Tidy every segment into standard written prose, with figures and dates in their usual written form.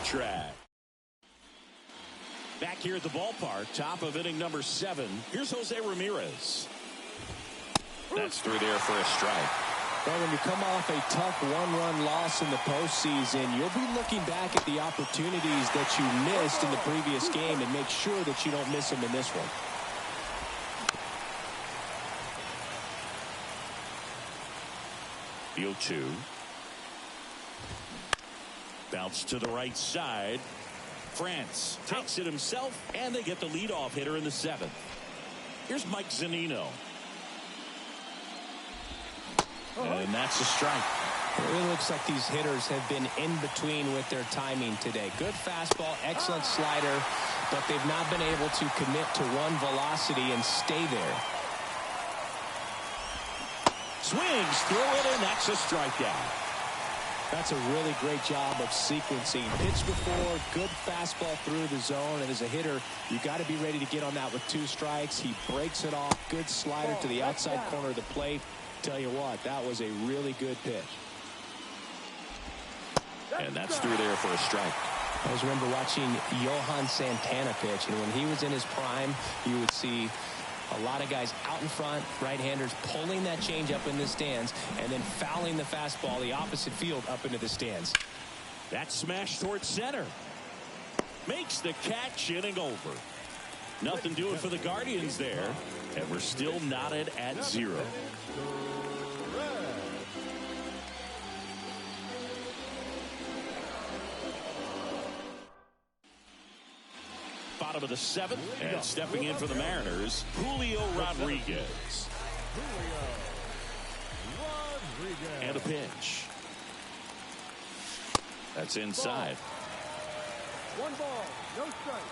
track. Back here at the ballpark, top of inning number 7. Here's Jose Ramirez. That's through there for a strike. Well, when you come off a tough one-run loss in the postseason, you'll be looking back at the opportunities that you missed in the previous game and make sure that you don't miss them in this one. The 0-2. Bounce to the right side. France takes it himself, and they get the leadoff hitter in the 7th. Here's Mike Zunino. And that's a strike. It really looks like these hitters have been in between with their timing today. Good fastball, excellent slider, but they've not been able to commit to one velocity and stay there. Swings through it, and that's a strikeout. That's a really great job of sequencing. Pitch before, good fastball through the zone, and as a hitter, you got to be ready to get on that with 2 strikes. He breaks it off. Good slider to the outside corner of the plate. Tell you what, that was a really good pitch. And that's through there for a strike. I always remember watching Johan Santana pitch, and when he was in his prime, you would see a lot of guys out in front, right-handers pulling that change up in the stands and then fouling the fastball the opposite field up into the stands. That smash towards center. Makes the catch, inning over. Nothing doing for the Guardians there, and we're still knotted at 0. Bottom of the 7th, and stepping in for the Mariners, Julio Rodriguez. And a pitch. That's inside. 1 ball, no strike.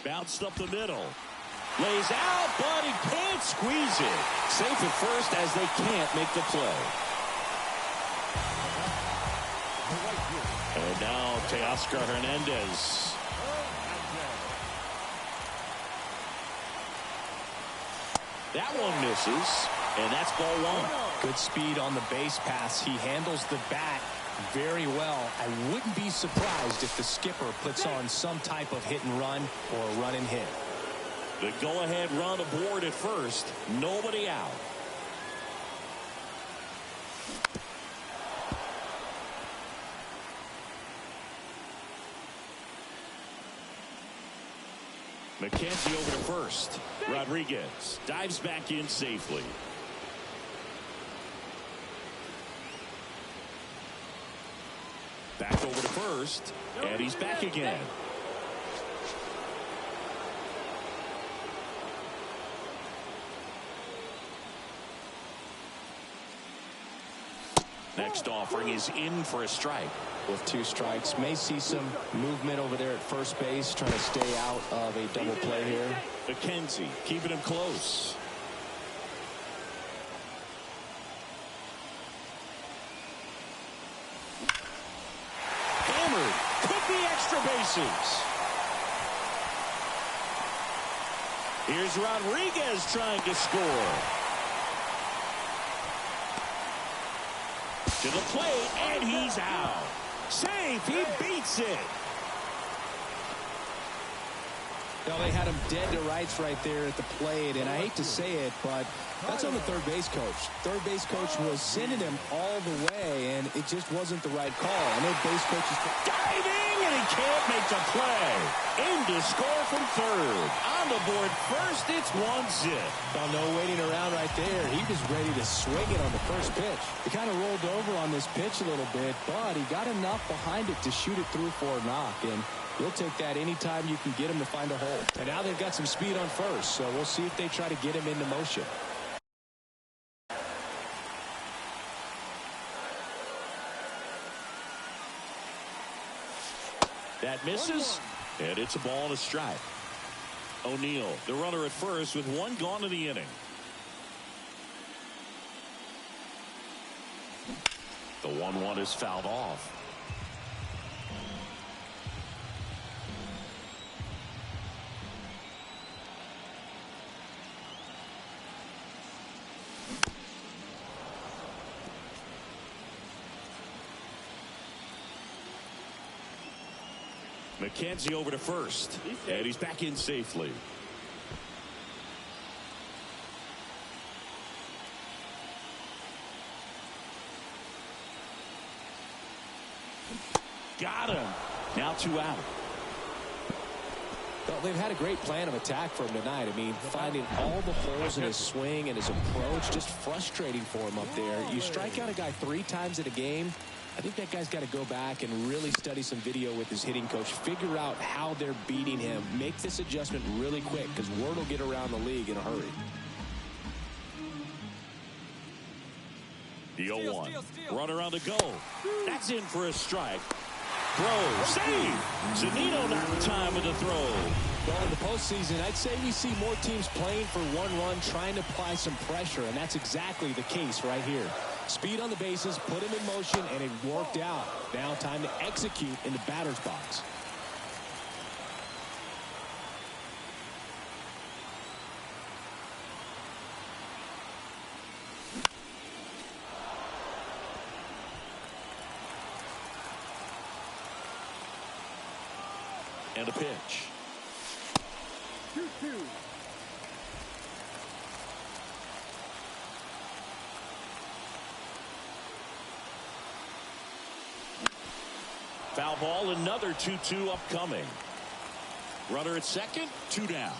Bounced up the middle. Lays out, but he can't squeeze it. Safe at first as they can't make the play. And now Teoscar Hernandez. That one misses, and that's ball 1. Good speed on the base pass. He handles the bat very well. I wouldn't be surprised if the skipper puts on some type of hit and run or a run and hit. The go-ahead run aboard at first. Nobody out. McKenzie over to first. Rodriguez dives back in safely. Back over to first, and he's back again. Next offering is in for a strike. With 2 strikes, may see some movement over there at first base, trying to stay out of a double play here. McKenzie keeping him close. Hammered, could be extra bases. Here's Rodriguez trying to score. To the plate, and he's out. Safe, he beats it. Well, they had him dead to rights right there at the plate, and I hate to say it, but that's on the third base coach. Third base coach was sending him all the way, and it just wasn't the right call. I know base coaches diving, and he can't make the play. In to score from third. On the board first, it's 1-0. Well, no waiting around right there. He was ready to swing it on the first pitch. He kind of rolled over on this pitch a little bit, but he got enough behind it to shoot it through for a knock, and you'll take that anytime you can get him to find a hole. And now they've got some speed on first, so we'll see if they try to get him into motion. That misses, and it's a ball and a strike. O'Neill, the runner at first with 1 gone in the inning. The 1-1 is fouled off. McKenzie over to first, and he's back in safely. Got him. Now 2 out. Well, they've had a great plan of attack for him tonight. I mean, finding all the holes in his swing and his approach, just frustrating for him up there. You strike out a guy 3 times in a game, I think that guy's got to go back and really study some video with his hitting coach, figure out how they're beating him, make this adjustment really quick, because word will get around the league in a hurry. The 0-1. Runner on the go. That's in for a strike. Throw. Save. Zunino not in time with the throw. Well, in the postseason, I'd say we see more teams playing for 1 run, trying to apply some pressure, and that's exactly the case right here. Speed on the bases, put him in motion, and it worked out. Now time to execute in the batter's box. And a pitch. 2-2. Foul ball, another 2-2 upcoming. Runner at second, 2 down.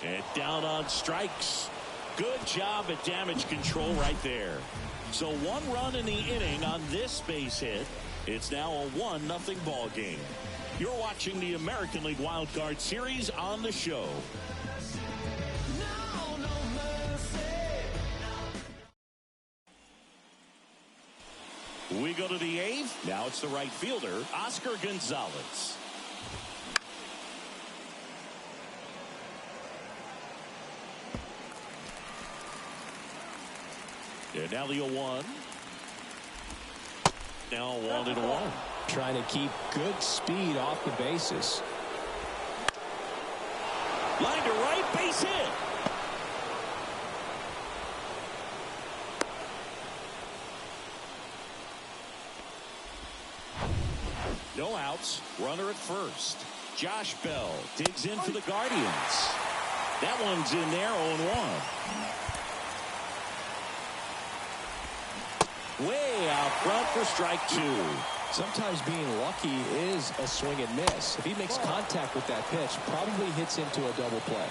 And down on strikes. Good job at damage control right there. So 1 run in the inning on this base hit. It's now a 1-0 ball game. You're watching the American League Wild Card Series on the show. We go to the 8th. Now it's the right fielder, Oscar Gonzalez. And now the 0-1. Now 1-1. Trying to keep good speed off the bases. Line to right, base hit. No outs. Runner at first. Josh Bell digs in for the Guardians. That one's in there, 0-1. Way out front for strike 2. Sometimes being lucky is a swing and miss. If he makes contact with that pitch, probably hits into a double play.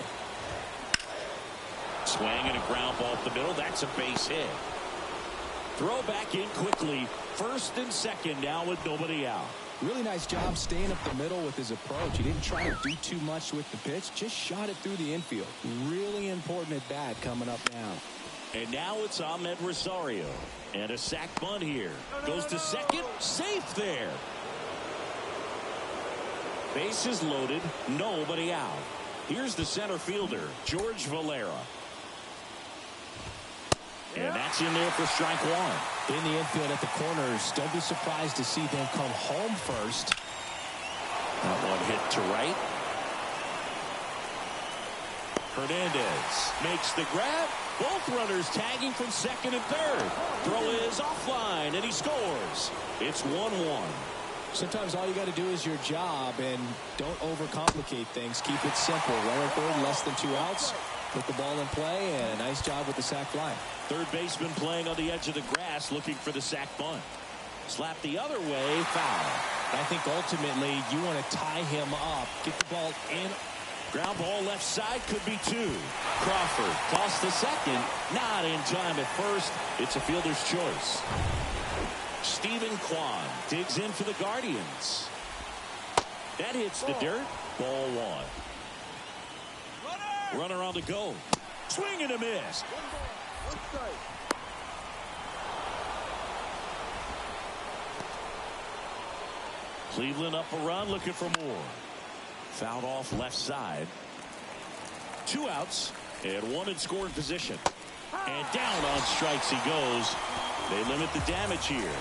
Swing and a ground ball up the middle. That's a base hit. Throw back in quickly. First and second now with nobody out. Really nice job staying up the middle with his approach. He didn't try to do too much with the pitch. Just shot it through the infield. Really important at bat coming up now. And now it's Ahmed Rosario. And a sac bunt here. Goes to second. Safe there. Bases loaded. Nobody out. Here's the center fielder, George Valera. And that's in there for strike 1. In the infield at the corners. Don't be surprised to see them come home first. That one hit to right. Hernandez makes the grab. Both runners tagging from second and third. Throw is offline, and he scores. It's 1-1. Sometimes all you got to do is your job, and don't overcomplicate things. Keep it simple. Runner third, less than 2 outs. Put the ball in play, and a nice job with the sac fly. Third baseman playing on the edge of the grass, looking for the sac bunt. Slap the other way, foul. I think ultimately you want to tie him up, get the ball in. Ground ball left side, could be 2. Crawford tossed the second, not in time at first. It's a fielder's choice. Stephen Kwan digs in for the Guardians. That hits the dirt. Ball 1. Runner on the go. Swing and a miss. 1 ball, 1 strike. Cleveland up a run, looking for more. Fouled off left side. 2 outs and 1 in scoring position. And down on strikes he goes. They limit the damage here.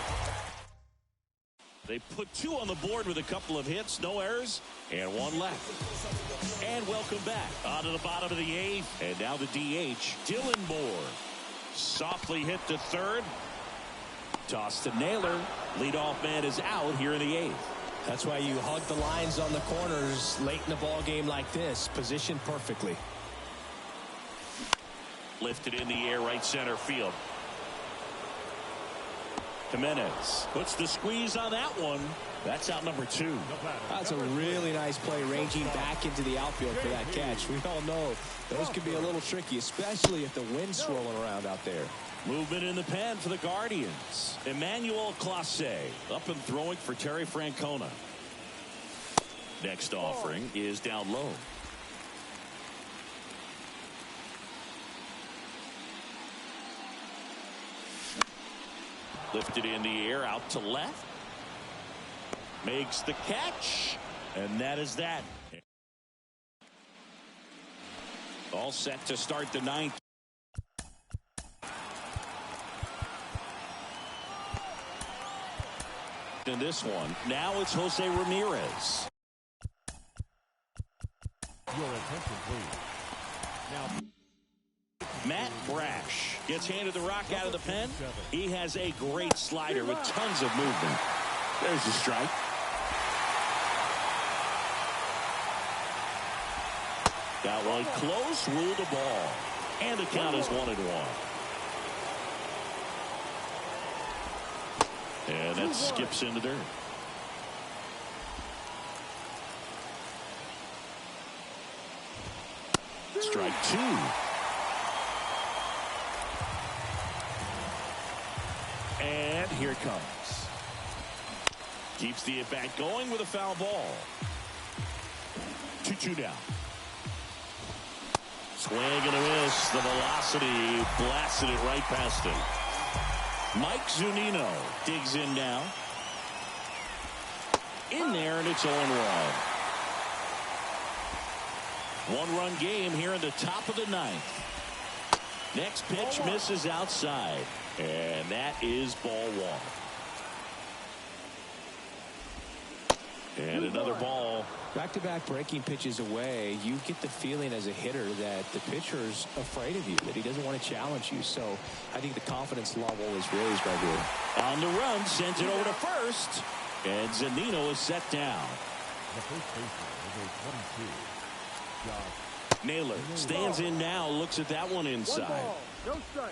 They put 2 on the board with a couple of hits, no errors, and 1 left. And welcome back. On to the bottom of the 8th. And now the DH, Dylan Moore. Softly hit to third. Toss to Naylor. Leadoff man is out here in the 8th. That's why you hug the lines on the corners late in the ball game like this. Positioned perfectly. Lifted in the air, right center field. Jimenez puts the squeeze on that one. That's out number 2. That's a really nice play, ranging back into the outfield for that catch. We all know those can be a little tricky, especially if the wind's swirling around out there. Movement in the pen for the Guardians. Emmanuel Clase up and throwing for Terry Francona. Next offering is down low. Lifted in the air, out to left. Makes the catch, and that is that. All set to start the 9th. In this one, now it's Jose Ramirez. Your attention, please. Now, Matt Brash gets handed the rock out of the pen. He has a great slider with tons of movement. There's a strike. Got one close, ruled the ball. And the count is 1-1. And that skips into dirt. Strike 2. And here it comes. Keeps the at-bat going with a foul ball. 2-2 down. Swing and a miss. The velocity blasted it right past him. Mike Zunino digs in now. In there, and it's 0-1. One-run game here in the top of the 9th. Next pitch misses outside. And that is ball 1. And another ball. Back-to-back breaking pitches away, you get the feeling as a hitter that the pitcher's afraid of you, that he doesn't want to challenge you. So I think the confidence level is raised right here. On the run, sends it over to first. And Zunino is set down. the first baseman is a 22. Josh Naylor stands in now, looks at that one inside. 1 ball, no strike.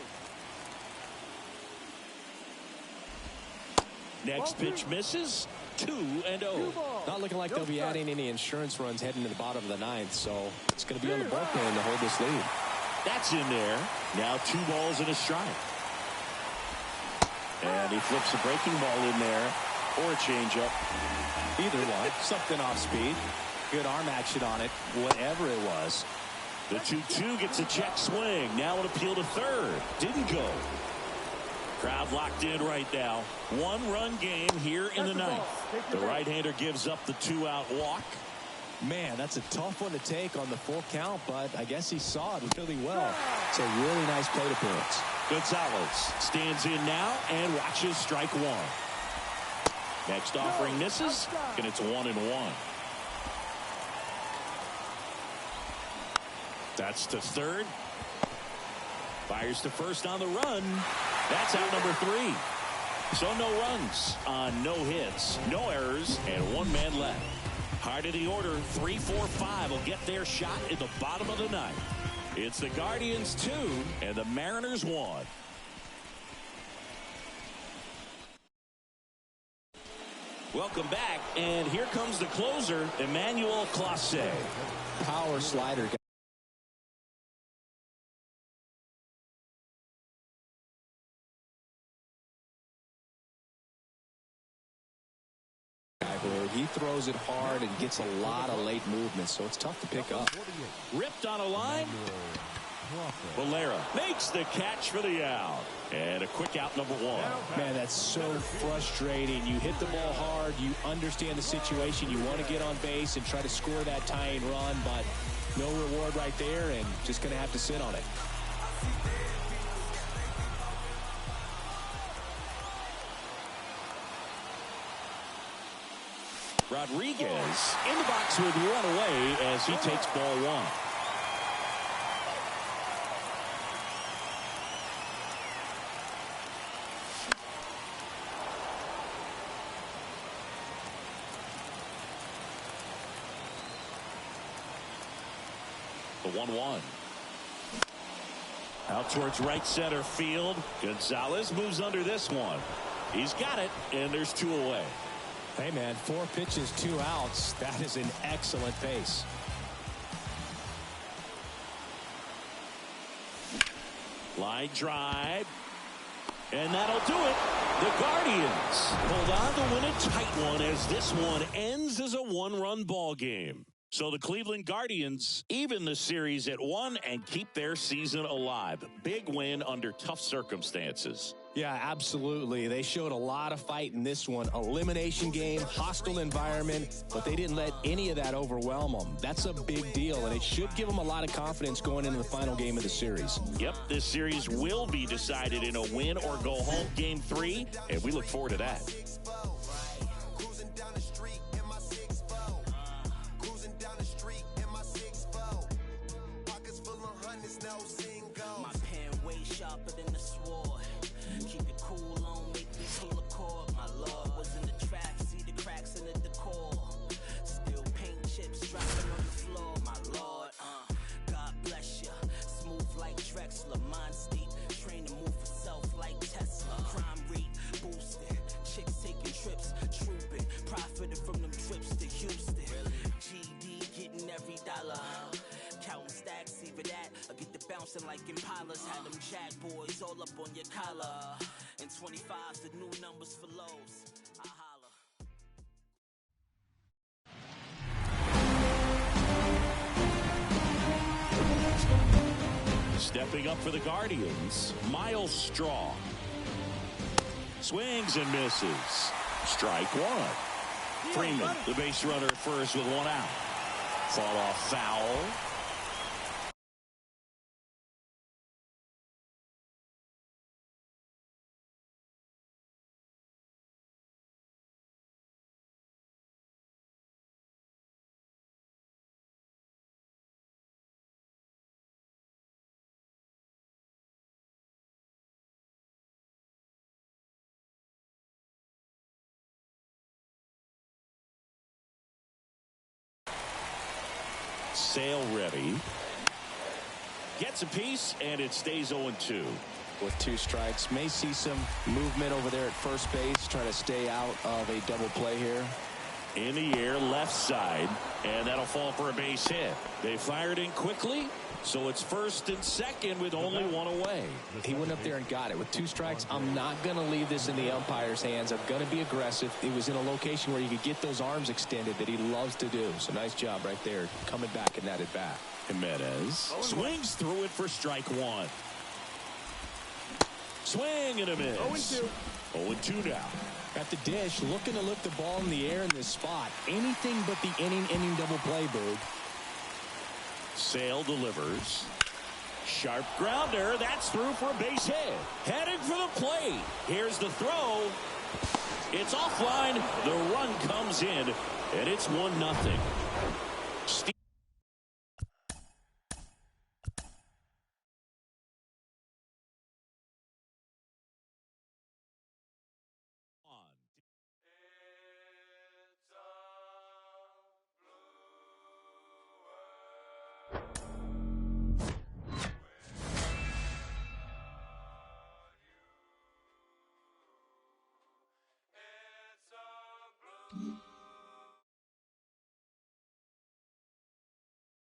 Next pitch misses. 2-0. Not looking like they'll be adding any insurance runs heading to the bottom of the 9th, so it's going to be on the bullpen to hold this lead. That's in there. Now 2 balls and a strike. And he flips a breaking ball in there, or a changeup. Either one. Something off speed. Good arm action on it, whatever it was. The 2-2 gets a check swing. Now an appeal to third. Didn't go. Crowd locked in right now. 1-run game here in the 9th. The right-hander gives up the 2-out walk. Man, that's a tough one to take on the full count, but I guess he saw it really well. It's a really nice plate appearance. Gonzalez stands in now and watches strike 1. Next offering misses, and it's 1-1. That's to third. Fires to first on the run. That's out number 3. So no runs on no hits, no errors, and 1 man left. Heart of the order, 3, 4, 5 will get their shot in the bottom of the 9th. It's the Guardians 2 and the Mariners 1. Welcome back, and here comes the closer, Emmanuel Clase. Power slider. He throws it hard and gets a lot of late movement, so it's tough to pick up. Ripped on a line. Valera makes the catch for the out. And a quick out, number 1. Man, that's so frustrating. You hit the ball hard. You understand the situation. You want to get on base and try to score that tying run, but no reward right there, and just going to have to sit on it. Rodriguez in the box with 1 away as he takes ball 1. 1-1. Out towards right center field. Gonzalez moves under this one. He's got it, and there's 2 away. Hey, man, 4 pitches, 2 outs. That is an excellent pace. Line drive. And that'll do it. The Guardians hold on to win a tight one as this one ends as a 1-run ball game. So the Cleveland Guardians even the series at 1 and keep their season alive. Big win under tough circumstances. Yeah, absolutely. They showed a lot of fight in this one. Elimination game, hostile environment, but they didn't let any of that overwhelm them. That's a big deal, and it should give them a lot of confidence going into the final game of the series. Yep, this series will be decided in a win or go home game 3, and we look forward to that. My pen way sharper than the sword. Keep it cool on, make me feel a chord. My lord was in the trap, see the cracks in the decor. Still paint chips dropping on the floor. My lord, God bless ya. Smooth like Drexler, mind steep. Train to move for self like Tesla. Crime rate boosted, chicks taking trips, trooping, profiting from them trips to Houston. GD getting every dollar. Counting stacks, either that or get the bouncing like Impalas. Had them jack boys all up on your collar. And 25's the new numbers for lows. I holla. Stepping up for the Guardians, Miles Straw. Swings and misses. Strike 1. Freeman, the base runner at first with 1 out. Fall off foul. Sale ready. Gets a piece, and it stays 0-2. With 2 strikes, may see some movement over there at first base, trying to stay out of a double play here. In the air, left side, and that'll fall for a base hit. They fired in quickly, so it's first and second with only 1 away. He went up there and got it. With 2 strikes, I'm not going to leave this in the umpire's hands. I'm going to be aggressive. It was in a location where you could get those arms extended that he loves to do. So nice job right there, coming back in that at bat. Jimenez swings through it for strike 1. Swing and a miss. 0-2. 0-2 now. At the dish, looking to lift the ball in the air in this spot. Anything but the inning double play, Boog. Sale delivers. Sharp grounder. That's through for a base hit. Heading for the plate. Here's the throw. It's offline. The run comes in, and it's 1-0. Steve It's a blue